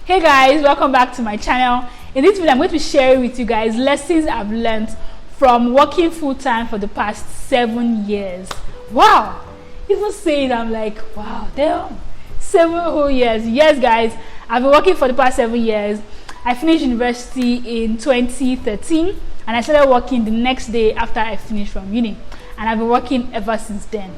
Hey guys, welcome back to my channel. In this video I'm going to be sharing with you guys lessons I've learned from working full-time for the past 7 years. Wow, even saying I'm like, wow, damn, 7 whole years. Yes guys, I've been working for the past 7 years. I finished university in 2013 and I started working the next day after I finished from uni, and I've been working ever since then.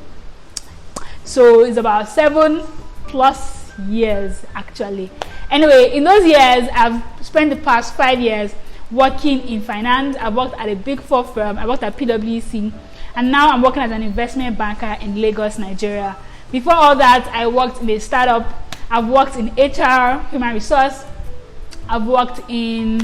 So it's about 7+ years actually. Anyway, in those years I've spent the past 5 years working in finance. I worked at a big 4 firm. I worked at PwC, and now I'm working as an investment banker in Lagos, Nigeria. Before all that, I worked in a startup. I've worked in HR, human resource. I've worked in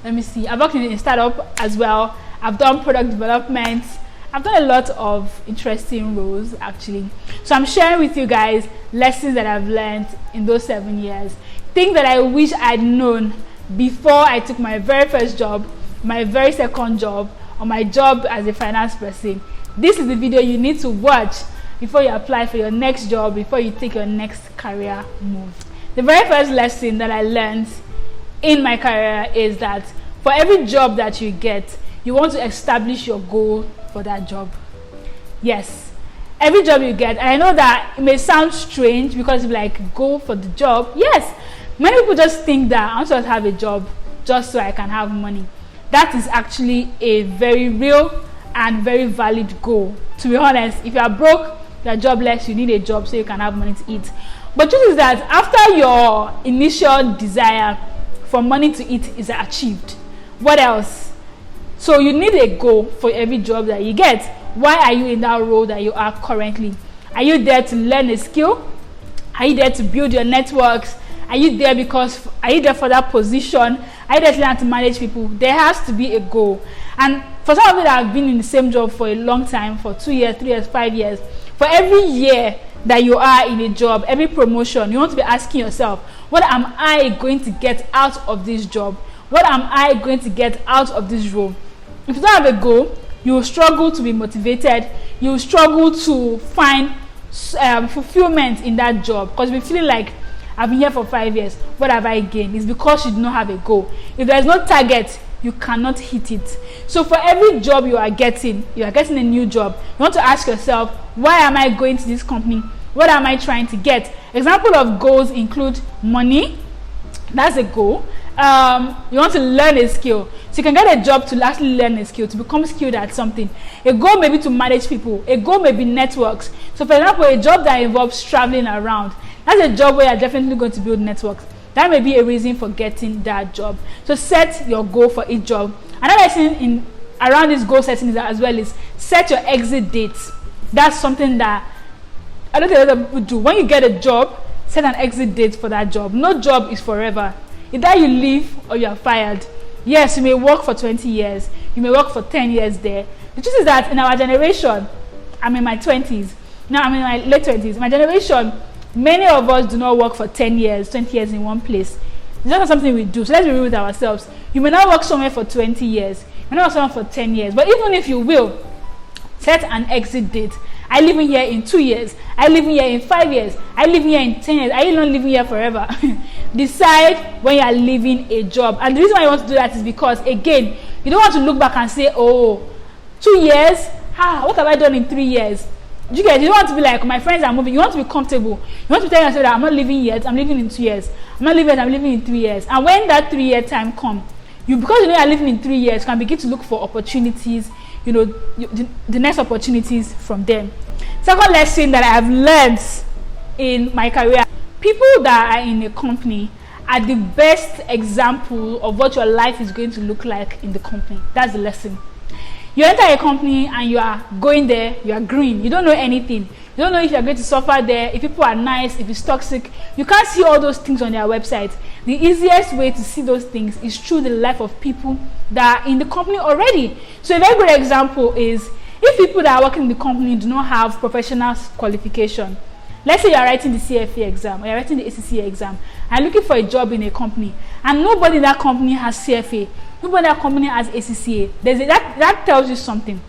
I've worked in a startup as well. I've done product development. I've done a lot of interesting roles actually. So I'm sharing with you guys lessons that I've learned in those 7 years. Things that I wish I'd known before I took my very first job, my very second job, or my job as a finance person. This is the video you need to watch before you apply for your next job, before you take your next career move. The very first lesson that I learned in my career is that for every job that you get, you want to establish your goal for that job. Yes, every job you get, and I know that it may sound strange because you're like, go for the job. Yes, many people just think that I want to have a job just so I can have money. That is actually a very real and very valid goal. To be honest, if you are broke, you are jobless, you need a job so you can have money to eat. But truth is that after your initial desire for money to eat is achieved, what else? So you need a goal for every job that you get. Why are you in that role that you are currently? Are you there to learn a skill? Are you there to build your networks? Are you there for that position? Are you there to learn to manage people? There has to be a goal. And for some of you that have been in the same job for a long time, for 2 years, 3 years, 5 years, for every year that you are in a job, every promotion, you want to be asking yourself, what am I going to get out of this job? What am I going to get out of this role? If you don't have a goal, you will struggle to be motivated. You will struggle to find fulfillment in that job, because you'll be feeling like, I've been here for 5 years, what have I gained? It's because you do not have a goal. If there is no target, you cannot hit it. So for every job you are getting a new job, you want to ask yourself, why am I going to this company? What am I trying to get? Example of goals include money. That's a goal. You want to learn a skill, so you can get a job to actually learn a skill, to become skilled at something. A goal may be to manage people. A goal may be networks. So for example, a job that involves traveling around, that's a job where you're definitely going to build networks. That may be a reason for getting that job. So set your goal for each job. Another thing around this goal setting as well is set your exit dates. That's something that I don't think a lot of people do. When you get a job, set an exit date for that job. No job is forever. Either you leave or you are fired. Yes, you may work for 20 years. You may work for 10 years there. The truth is that in our generation, I'm in my 20s. Now I'm in my late 20s. My generation, many of us do not work for 10 years, 20 years in one place. It's not something we do. So let's be real with ourselves. You may not work somewhere for 20 years. You may not work somewhere for 10 years. But even if you will, set an exit date. I live in here in 2 years. I live in here in 5 years. I live in here in 10 years. Are you not living here forever? Decide when you are leaving a job. And the reason why you want to do that is because, again, you don't want to look back and say, oh, 2 years? What have I done in 3 years? You don't want to be like, my friends are moving. You want to be comfortable. You want to tell yourself that I'm not living yet. I'm living in 2 years. I'm not living yet. I'm living in 3 years. And when that 3-year time comes, because you know you're living in 3 years, you can begin to look for opportunities, the next opportunities from them. Second lesson that I have learned in my career: people that are in a company are the best example of what your life is going to look like in the company. That's the lesson. You enter a company and you are going there, you are green, you don't know anything. You don't know if you're going to suffer there, if people are nice, if it's toxic. You can't see all those things on their website. The easiest way to see those things is through the life of people that are in the company already. So a very good example is, if people that are working in the company do not have professional qualification, let's say you are writing the CFA exam or you are writing the ACCA exam and looking for a job in a company, and nobody in that company has CFA, nobody in that company has ACCA, that tells you something.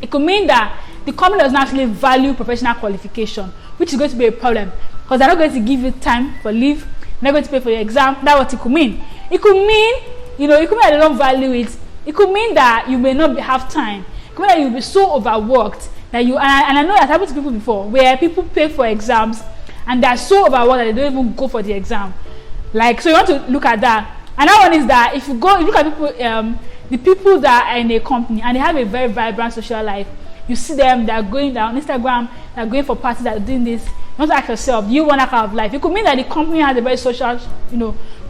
It could mean that the company does not actually value professional qualification, which is going to be a problem, because they're not going to give you time for leave. not going to pay for your exam. That's what it could mean. It could mean, it could mean that they don't value it. It could mean that you may not have time. It could mean that you'll be so overworked that and I know that happened to people before, where people pay for exams and they're so overworked that they don't even go for the exam. Like, so you want to look at that. Another one is that if you look at people, the people that are in a company and they have a very vibrant social life, you see them, they're going down Instagram, they're going for parties, they're doing this. You want to ask yourself, do you want that kind of life? It could mean that the company has a very social,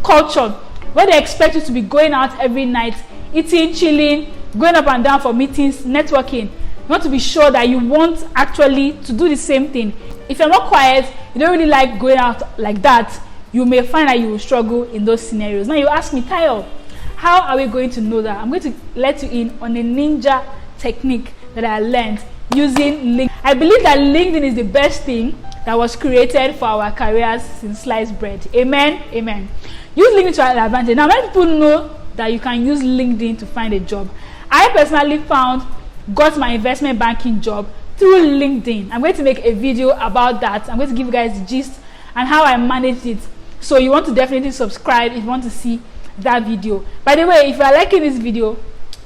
culture where they expect you to be going out every night, eating, chilling, going up and down for meetings, networking. You want to be sure that you want actually to do the same thing. If you're not quiet, you don't really like going out like that, you may find that you will struggle in those scenarios. Now you ask me, Tayo, how are we going to know that? I'm going to let you in on a ninja technique that I learned using LinkedIn. I believe that LinkedIn is the best thing that was created for our careers since sliced bread. Amen. Amen. Use LinkedIn to our advantage. Now, many people know that you can use LinkedIn to find a job. I personally got my investment banking job through LinkedIn. I'm going to make a video about that. I'm going to give you guys the gist and how I managed it. So you want to definitely subscribe if you want to see that video. By the way, if you are liking this video,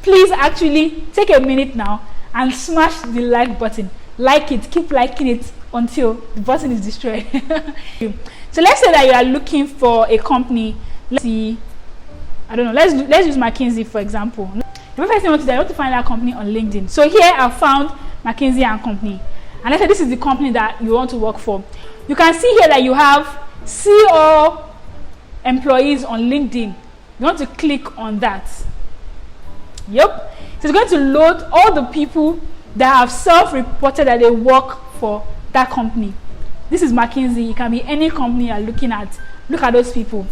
please actually take a minute now and smash the like button. Like it, keep liking it until the button is destroyed. So let's say that you are looking for a company. Let's see, I don't know, let's use McKinsey for example. The first thing I want to do, I want to find that company on LinkedIn. So here I found McKinsey and Company, and let's say this is the company that you want to work for. You can see here that you have CEO employees on LinkedIn. You want to click on that. Yep. So it's going to load all the people that have self-reported that they work for that company. This is McKinsey. It can be any company you're looking at. Look at those people.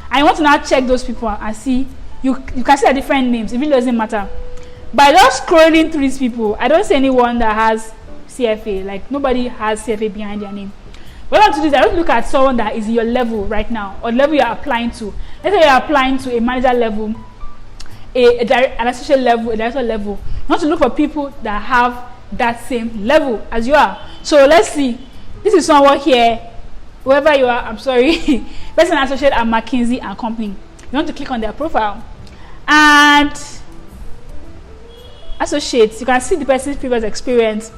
And you want to now check those people and see. You can see the different names. It really doesn't matter. By just scrolling through these people, I don't see anyone that has CFA. Like, nobody has CFA behind their name. What I want to do is I want to look at someone that is your level right now, or level you're applying to. Let's say you're applying to a manager level, an associate level, a director level. You want to look for people that have that same level as you are. So let's see. This is someone here, whoever you are, I'm sorry. Person associate at McKinsey and Company. You want to click on their profile. And associates, you can see the person's previous experience.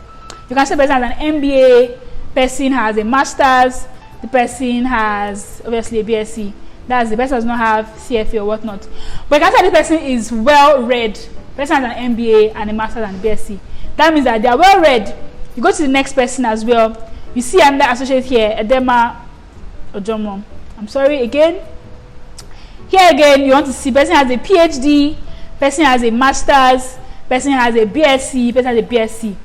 You can see the person has an MBA, person has a master's, the person has obviously a BSc. That's the person does not have CFA or whatnot. But you can see the person is well read. The person has an MBA and a master's and a BSc. That means that they are well read. You go to the next person as well. You see another associate here, Edema Ojomo. I'm sorry again. Here again, you want to see person has a PhD, person has a master's, person has a BSc, person has a BSc.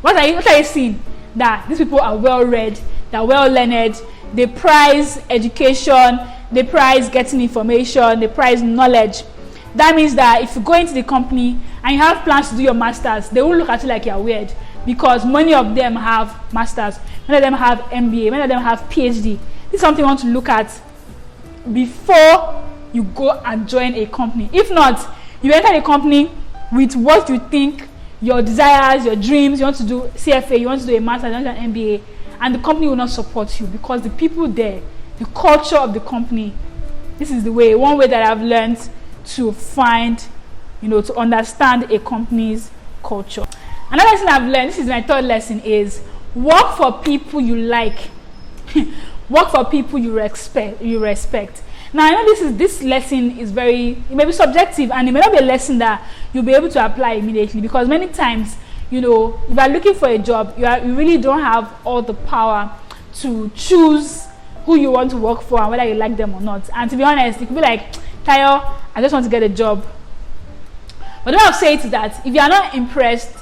What are you seeing? That these people are well read, they're well learned, they prize education, they prize getting information, they prize knowledge. That means that if you go into the company and you have plans to do your masters, they won't look at you like you're weird, because many of them have masters, many of them have MBA, many of them have PhD. This is something you want to look at before you go and join a company. If not, you enter the company with what you think, your desires, your dreams. You want to do CFA, you want to do a master's, you want to do an MBA, and the company will not support you because the people there, the culture of the company, this is the way, one way that I've learned to find, to understand a company's culture. Another lesson I've learned, this is my third lesson, is work for people you like. Work for people you respect. Now, I know this lesson is it may be subjective, and it may not be a lesson that you'll be able to apply immediately, because many times, if you are looking for a job, you really don't have all the power to choose who you want to work for and whether you like them or not. And to be honest, it could be like, Tayo, I just want to get a job. But what I'll say is that if you are not impressed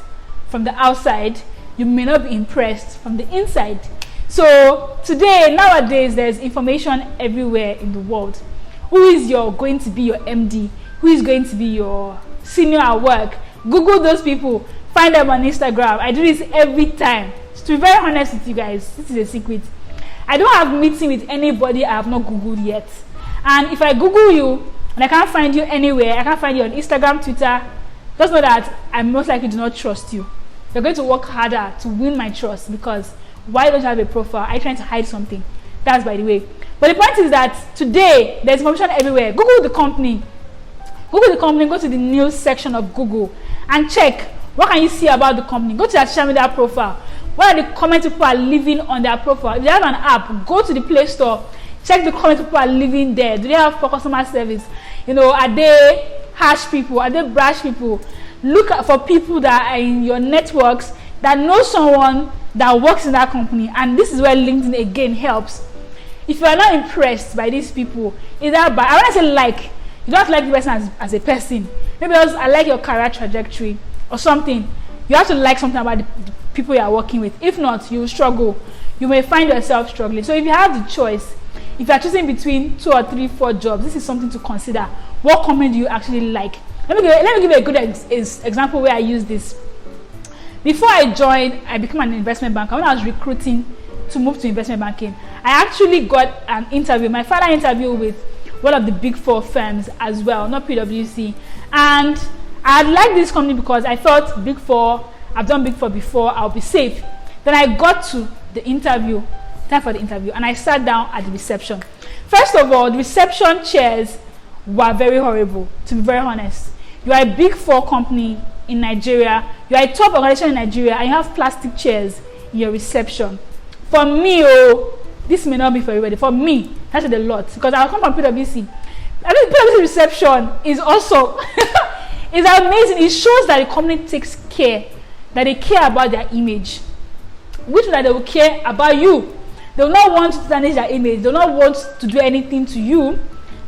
from the outside, you may not be impressed from the inside. So nowadays, there's information everywhere in the world. Who is going to be your MD? Who is going to be your senior at work? Google those people. Find them on Instagram. I do this every time. To be very honest with you guys, this is a secret. I don't have meeting with anybody I have not Googled yet. And if I Google you and I can't find you anywhere, I can't find you on Instagram, Twitter, just know that I most likely do not trust you. You're going to work harder to win my trust, because why don't you have a profile? Are you trying to hide something? That's by the way. But the point is that today there's information everywhere. Google the company. Google the company, go to the news section of Google and check what can you see about the company. Go to their social media profile. What are the comments people are leaving on their profile? If they have an app, go to the Play Store. Check the comments people are leaving there. Do they have for customer service? You know, are they harsh people? Are they brash people? Look for people that are in your networks that know someone that works in that company. And this is where LinkedIn again helps. If you are not impressed by these people, either by, I want to say like, you don't like the person as a person. Maybe because I like your career trajectory or something. You have to like something about the people you are working with. If not, you will struggle. You may find yourself struggling. So if you have the choice, if you are choosing between 2 or 3, 4 jobs, this is something to consider. What company do you actually like? Let me give you a good example where I use this. Before I joined, I became an investment banker. When I was recruiting to move to investment banking, I actually got an interview, my final interview with one of the big 4 firms as well, not PwC. And I liked this company because I thought big 4, I've done big 4 before, I'll be safe. Then I got to the interview, time for the interview, and I sat down at the reception. First of all, the reception chairs were very horrible, to be very honest. You are a big 4 company in Nigeria, you are a top organization in Nigeria, and you have plastic chairs in your reception. For me, this may not be for everybody. For me, that's a lot, because I come from PwC. I think PwC reception is also it's amazing. It shows that the company takes care, that they care about their image, which means that they will care about you. They will not want to tarnish their image. They will not want to do anything to you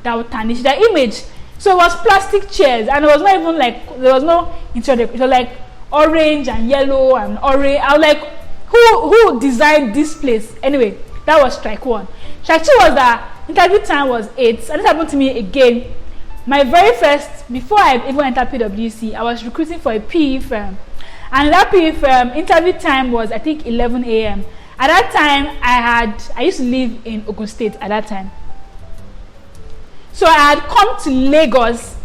that will tarnish their image. So it was plastic chairs, and it was not even like, there was no interior. It was like orange and yellow and orange. I was like, who designed this place? Anyway, that was strike 1. Strike 2 was that interview time was 8, and this happened to me again. My very first, before I even entered PwC, I was recruiting for a PE firm. And that PE firm, interview time was, I think, 11 a.m. At that time, I used to live in Ogun State at that time. So I had come to Lagos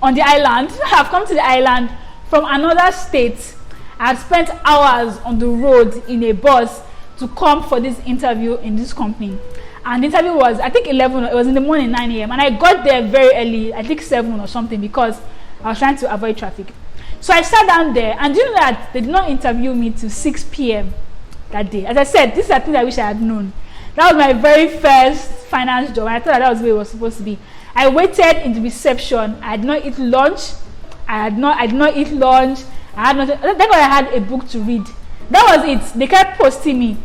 on the island. I've come to the island from another state. I had spent hours on the road in a bus to come for this interview in this company. And the interview was, I think, 11, it was in the morning, 9 a.m. And I got there very early, I think 7 or something, because I was trying to avoid traffic. So I sat down there, and you know that they did not interview me till 6 p.m. that day. As I said, this is a thing I wish I had known. That was my very first finance job. I thought that was where it was supposed to be. I waited in the reception. I did not eat lunch. I did not eat lunch. I had nothing. Thank God I had a book to read. That was it. They kept posting me.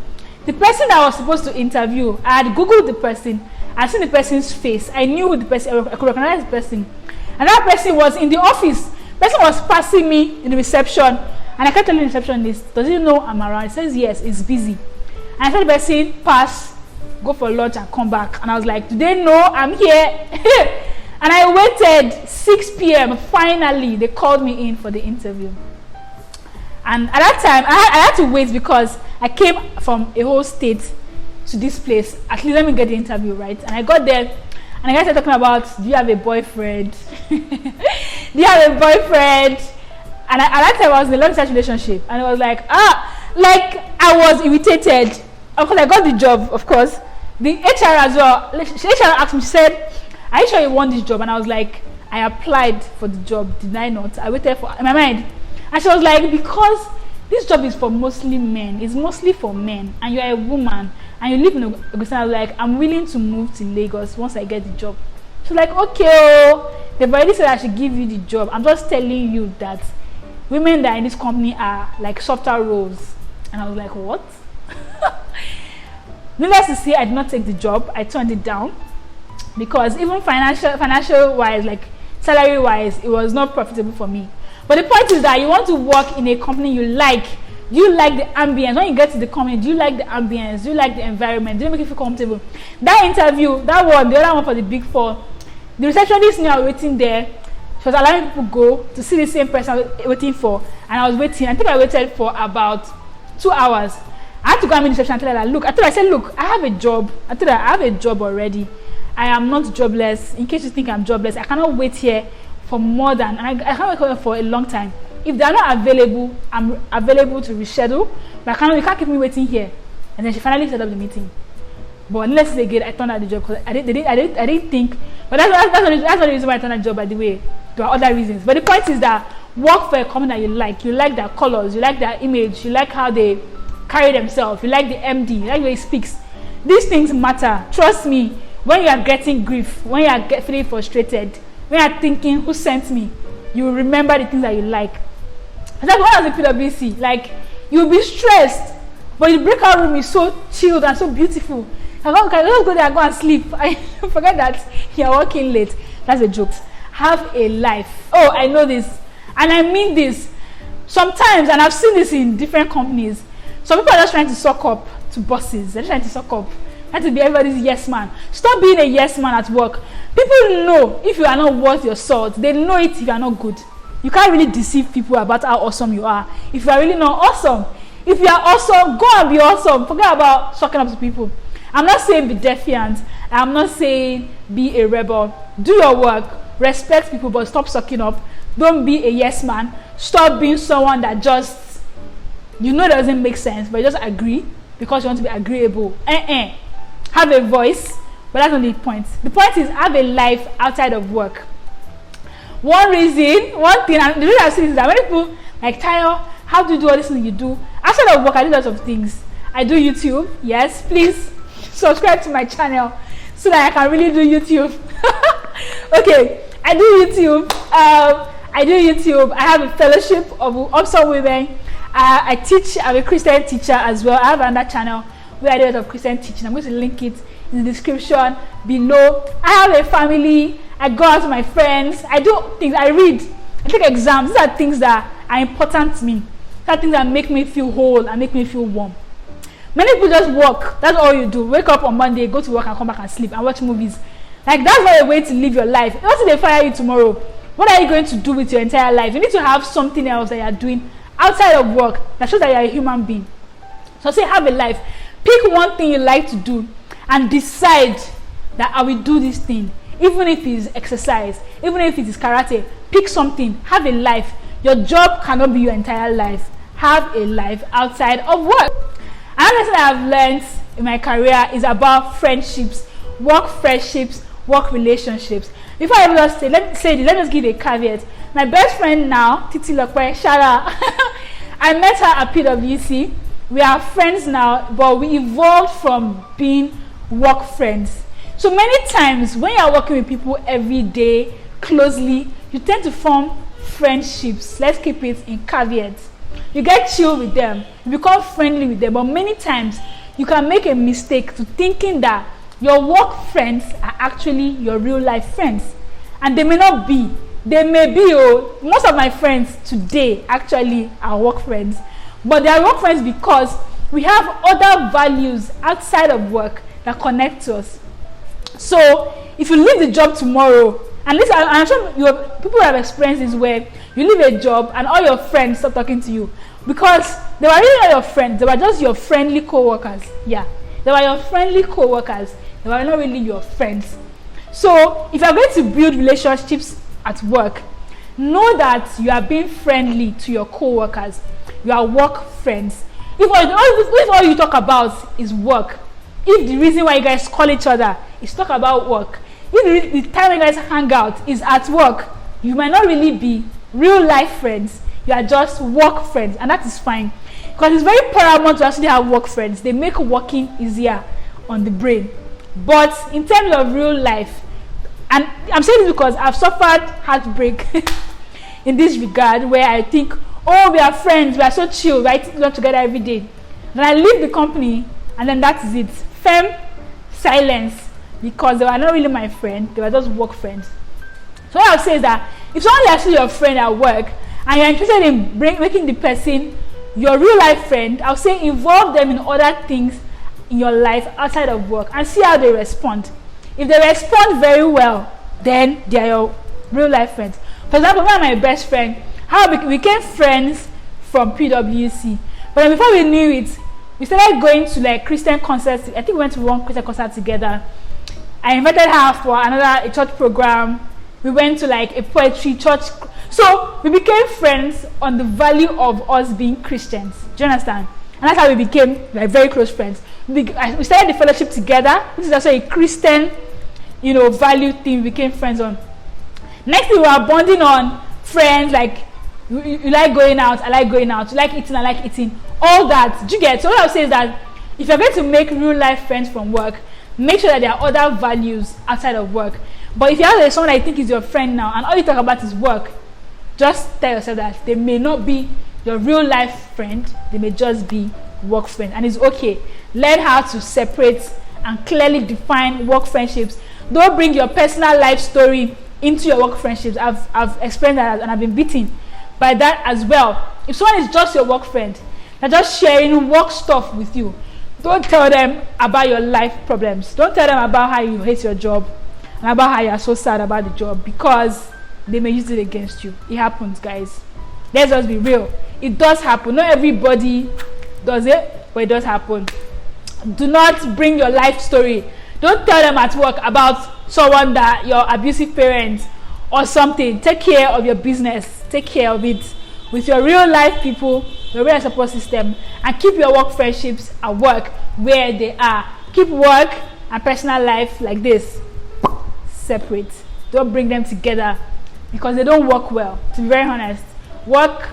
The person that I was supposed to interview, I had Googled the person. I had seen the person's face. I knew who the person, I could recognize the person. And that person was in the office. The person was passing me in the reception. And I kept telling the receptionist, does he know I'm around? He says, yes, it's busy. And I said the person, pass, go for lunch and come back. And I was like, do they know I'm here? And I waited 6 p.m. Finally, they called me in for the interview. And at that time, I had to wait because I came from a whole state to this place. At least let me get the interview, right? And I got there, and the guy started talking about, do you have a boyfriend? Do you have a boyfriend? And at that time, I was in a long-term relationship. And I was like, like I was irritated. Of course, I got the job, of course. The HR as well. The HR asked me, she said, are you sure you want this job? And I was like, I applied for the job, did I not? I waited for, in my mind. And she was like, because this job is for mostly men, it's mostly for men, and you're a woman, and you live in Ogun. I was like, I'm willing to move to Lagos once I get the job. She was like, okay, they've already said I should give you the job. I'm just telling you that women that are in this company are like softer roles. And I was like, what? Needless to say, I did not take the job. I turned it down because even financial wise, like salary wise, it was not profitable for me. But the point is that you want to work in a company you like. Do you like the ambience? When you get to the company, do you like the ambience? Do you like the environment? Do you make you feel comfortable? That interview, that one, the other one for the big 4, the receptionist knew I was waiting there. She was allowing people go to see the same person I was waiting for. And I was waiting. I think I waited for about 2 hours. I had to go and meet the reception and tell her that, look, I said, look, I have a job. I told her, I have a job already. I am not jobless. In case you think I'm jobless, I cannot wait here for more than, and I can't wait for a long time. If they are not available, I'm available to reschedule, but you can't keep me waiting here. And then she finally set up the meeting. But let's say again, I turned out the job because I didn't think. But that's not the reason why I turned out the job, by the way. There are other reasons. But the point is that work for a company that you like. You like their colors, you like their image, you like how they carry themselves, you like the MD, you like the way he speaks. These things matter. Trust me. When you are getting grief, when you are feeling frustrated, when you are thinking, who sent me? You will remember the things that you like. That's why as a PwC, like, you'll be stressed, but the breakout room is so chilled and so beautiful. Can I just go there and go and sleep? I forget that you're working late. That's a joke. Have a life. Oh, I know this. And I mean this. Sometimes, and I've seen this in different companies, some people are just trying to suck up to bosses. They're trying to suck up. Trying to be everybody's yes man. Stop being a yes man at work. People know if you are not worth your salt. They know it if you are not good. You can't really deceive people about how awesome you are. If you are really not awesome. If you are awesome, go and be awesome. Forget about sucking up to people. I'm not saying be defiant. I'm not saying be a rebel. Do your work. Respect people, but stop sucking up. Don't be a yes man. Stop being someone that just, doesn't make sense, but you just agree because you want to be agreeable. Have a voice, but that's not the point. The point is have a life outside of work. One thing, and the reason I say this is that when people like, Tayo, how do you do all this thing you do? Outside of work, I do lots of things. I do YouTube. Yes, please subscribe to my channel so that I can really do YouTube. Okay, I do YouTube. I have a fellowship of awesome women. I teach. I'm a Christian teacher as well. I have another channel where I do a lot of Christian teaching. I'm going to link it in the description below. I have a family. I go out with my friends. I do things. I read. I take exams. These are things that are important to me. These are things that make me feel whole and make me feel warm. Many people just work. That's all you do. Wake up on Monday, go to work and come back and sleep and watch movies. Like, that's not a way to live your life. What if they fire you tomorrow? What are you going to do with your entire life? You need to have something else that you are doing outside of work that shows that you are a human being. So say have a life. Pick one thing you like to do and decide that I will do this thing. Even if it's exercise, even if it is karate, pick something. Have a life. Your job cannot be your entire life. Have a life outside of work. Another lesson I have learned in my career is about friendships, work relationships. Before I just say, let me just give a caveat. My best friend now, Titi Lokwe, shout out. I met her at PwC. We are friends now, but we evolved from being work friends. So many times when you are working with people every day closely, you tend to form friendships. Let's keep it in caveats. You get chill with them, you become friendly with them, but many times you can make a mistake to thinking that your work friends are actually your real life friends, and they may not be. They may be. Most of my friends today actually are work friends, but they are work friends because we have other values outside of work that connect to us. So if you leave the job tomorrow, and listen, I'm sure people have experienced this where you leave a job and all your friends stop talking to you because they were really not your friends. They were just your friendly co-workers. Yeah, they were your friendly co-workers. They were not really your friends. So if you're going to build relationships at work, know that you are being friendly to your co-workers. You are work friends. If all you talk about is work, if the reason why you guys call each other is talk about work, if the time you guys hang out is at work, you might not really be real life friends. You are just work friends, and that is fine. Because it's very paramount to actually have work friends. They make working easier on the brain. But in terms of real life, and I'm saying this because I've suffered heartbreak in this regard, where I think, oh, we are friends, we are so chill, right? We work together every day. Then I leave the company, and then that is it. Firm silence, because they were not really my friend, they were just work friends. So what I'll say is that if someone is actually your friend at work, and you're interested in making the person your real life friend, I'll say involve them in other things in your life outside of work and see how they respond. If they respond very well, then they are your real life friends. For example, one of my best friends, how we became friends from PwC. But then before we knew it, we started going to like Christian concerts. I think we went to one Christian concert together. I invited her for a church program. We went to like a poetry church. So we became friends on the value of us being Christians. Do you understand? And that's how we became like very close friends. we started the fellowship together. This is also a Christian, value thing we became friends on. Next thing, we are bonding on friends, like you like going out, I like going out, you like eating, I like eating, all that. Do you get? So what I would say is that if you're going to make real life friends from work, make sure that there are other values outside of work. But if you have someone that you think is your friend now and all you talk about is work, just tell yourself that they may not be your real life friend, they may just be work friend, and it's okay. Learn how to separate and clearly define work friendships. Don't bring your personal life story into your work friendships. I've experienced that and I've been beaten by that as well. If someone is just your work friend, they're just sharing work stuff with you, don't tell them about your life problems. Don't tell them about how you hate your job and about how you are so sad about the job, because they may use it against you. It happens, guys. Let's just be real. It does happen. Not everybody does it, but it does happen. Do not bring your life story. Don't tell them at work about someone that your abusive parents or something. Take care of your business. Take care of it with your real life people, your real support system, and keep your work friendships at work where they are. Keep work and personal life like this, separate. Don't bring them together, because they don't work well. To be very honest, work,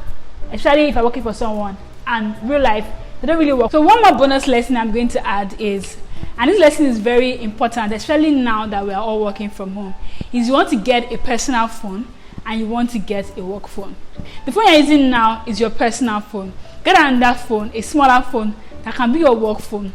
especially if you're working for someone, and real life, they don't really work. So one more bonus lesson I'm going to add is, and this lesson is very important, especially now that we are all working from home, is you want to get a personal phone and you want to get a work phone. The phone you're using now is your personal phone. Get another phone, a smaller phone that can be your work phone,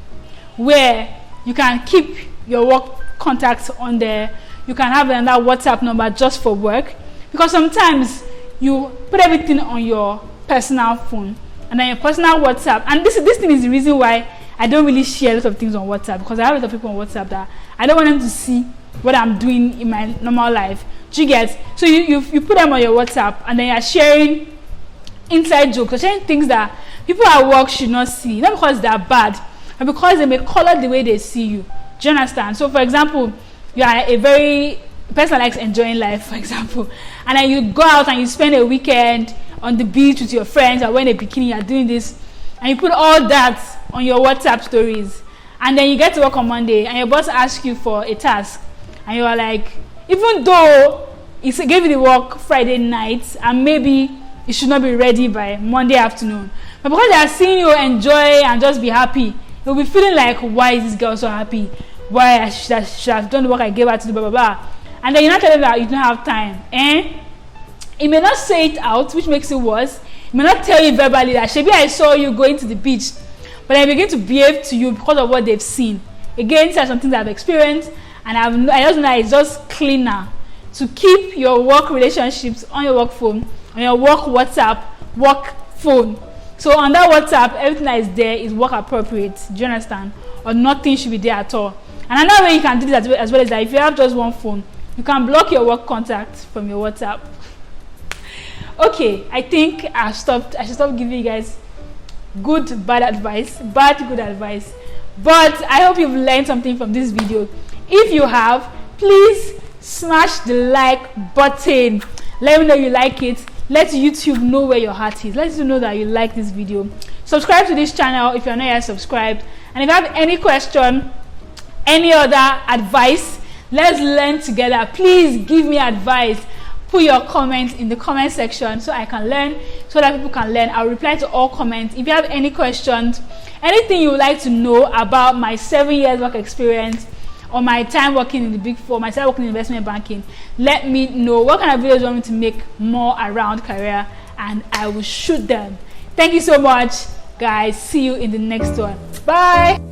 where you can keep your work contacts on there. You can have another WhatsApp number just for work, because sometimes you put everything on your personal phone and then your personal WhatsApp. And this thing is the reason why I don't really share a lot of things on WhatsApp, because I have a lot of people on WhatsApp that I don't want them to see what I'm doing in my normal life. Do you get? So you put them on your WhatsApp, and then you're sharing inside jokes, or sharing things that people at work should not see, not because they're bad, but because they may color the way they see you. Do you understand? So for example, you are a person that likes enjoying life, for example, and then you go out and you spend a weekend on the beach with your friends, or wearing a bikini, you're doing this, and you put all that on your WhatsApp stories, and then you get to work on Monday and your boss asks you for a task, and you are like, even though he gave you the work Friday night and maybe it should not be ready by Monday afternoon, but because they are seeing you enjoy and just be happy, you'll be feeling like, why is this girl so happy? Why I should have done the work I gave her to do, blah blah blah. And then you're not telling them that you don't have time. It may not say it out, which makes it worse. It may not tell you verbally that, Shebi, I saw you going to the beach, but they begin to behave to you because of what they've seen. Again, these are some things I've experienced, and I just know that it's just cleaner to keep your work relationships on your work phone, on your work WhatsApp, work phone. So on that WhatsApp, everything that is there is work appropriate. Do you understand? Or nothing should be there at all. And another way you can do this as well is that if you have just one phone, you can block your work contacts from your WhatsApp. Okay, I think I should stop giving you guys good advice. But I hope you've learned something from this video. If you have, please smash the like button. Let me know you like it. Let YouTube know where your heart is. Let you know that you like this video. Subscribe to this channel if you're not yet subscribed. And if you have any question, any other advice, let's learn together. Please give me advice. Put your comments in the comment section so I can learn, so that people can learn. I'll reply to all comments. If you have any questions, anything you would like to know about my 7 years work experience, or my time working in the Big Four, my time working in investment banking, let me know. What kind of videos you want me to make more around career, and I will shoot them. Thank you so much, guys. See you in the next one. Bye.